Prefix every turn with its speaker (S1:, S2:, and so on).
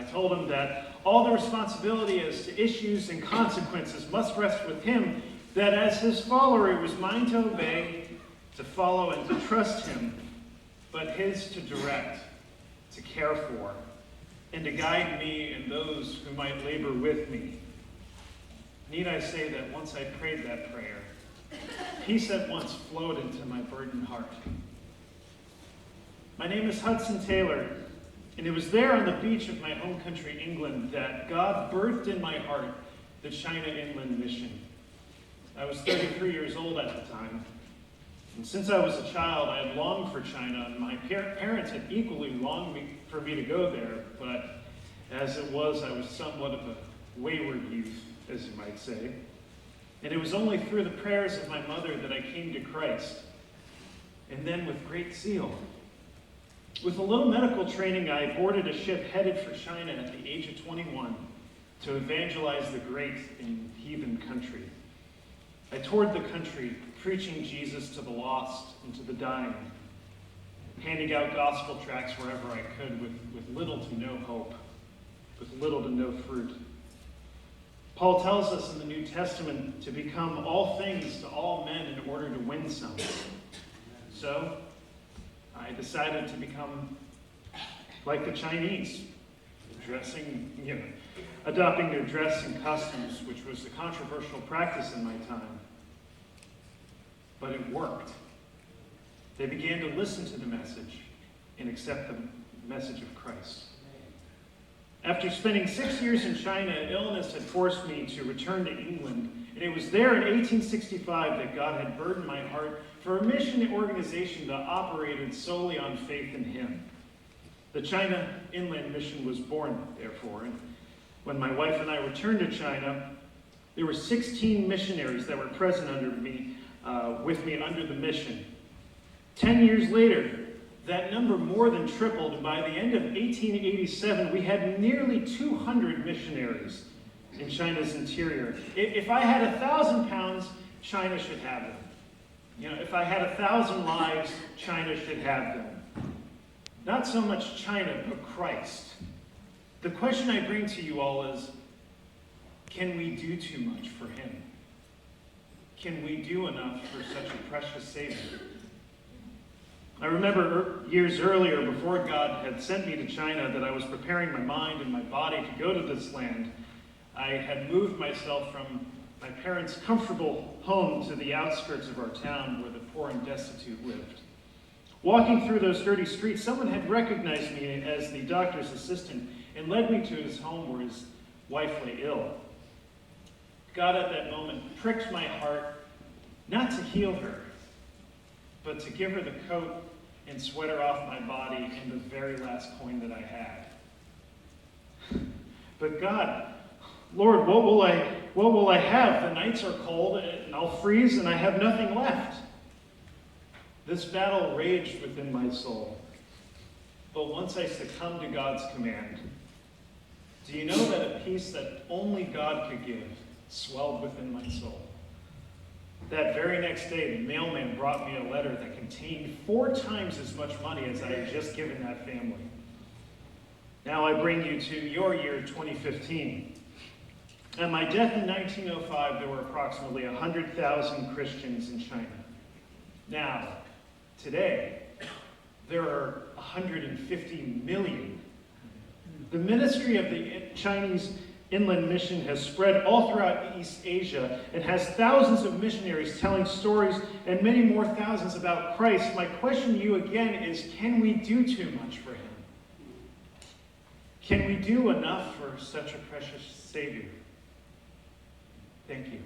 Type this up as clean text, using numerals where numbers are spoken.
S1: I told him that all the responsibility as to issues and consequences must rest with him, that as his follower it was mine to obey, to follow, and to trust him, but his to direct, to care for, and to guide me and those who might labor with me. Need I say that once I prayed that prayer, peace at once flowed into my burdened heart. My name is Hudson Taylor, and it was there on the beach of my home country, England, that God birthed in my heart the China Inland Mission. I was 33 years old at the time, and since I was a child, I had longed for China, and my parents had equally longed for me to go there, but as it was, I was somewhat of a wayward youth, as you might say. And it was only through the prayers of my mother that I came to Christ, and then with great zeal. With a little medical training, I boarded a ship headed for China at the age of 21 to evangelize the great and heathen country. I toured the country, preaching Jesus to the lost and to the dying, handing out gospel tracts wherever I could with little to no hope, with little to no fruit. Paul tells us in the New Testament to become all things to all men in order to win some. So, I decided to become like the Chinese, adopting their dress and customs, which was a controversial practice in my time. But it worked. They began to listen to the message and accept the message of Christ. After spending 6 years in China, illness had forced me to return to England, and it was there in 1865 that God had burdened my heart for a mission organization that operated solely on faith in Him. The China Inland Mission was born, therefore, and when my wife and I returned to China, there were 16 missionaries that were present with me under the mission. 10 years later, that number more than tripled, and by the end of 1887, we had nearly 200 missionaries in China's interior. If I had 1,000 pounds, China should have them. If I had 1,000 lives, China should have them. Not so much China, but Christ. The question I bring to you all is, can we do too much for Him? Can we do enough for such a precious Savior? I remember years earlier, before God had sent me to China, that I was preparing my mind and my body to go to this land. I had moved myself from my parents' comfortable home to the outskirts of our town where the poor and destitute lived. Walking through those dirty streets, someone had recognized me as the doctor's assistant and led me to his home where his wife lay ill. God at that moment pricked my heart, not to heal her, but to give her the coat and sweater off my body and the very last coin that I had. But God, Lord, what will I have? The nights are cold and I'll freeze and I have nothing left. This battle raged within my soul. But once I succumbed to God's command, do you know that a peace that only God could give swelled within my soul? That very next day, the mailman brought me a letter that contained 4 times as much money as I had just given that family. Now I bring you to your year 2015. At my death in 1905, there were approximately 100,000 Christians in China. Now, today, there are 150 million. The ministry of the Chinese Inland Mission has spread all throughout East Asia and has thousands of missionaries telling stories and many more thousands about Christ. My question to you again is, can we do too much for Him? Can we do enough for such a precious Savior? Thank you.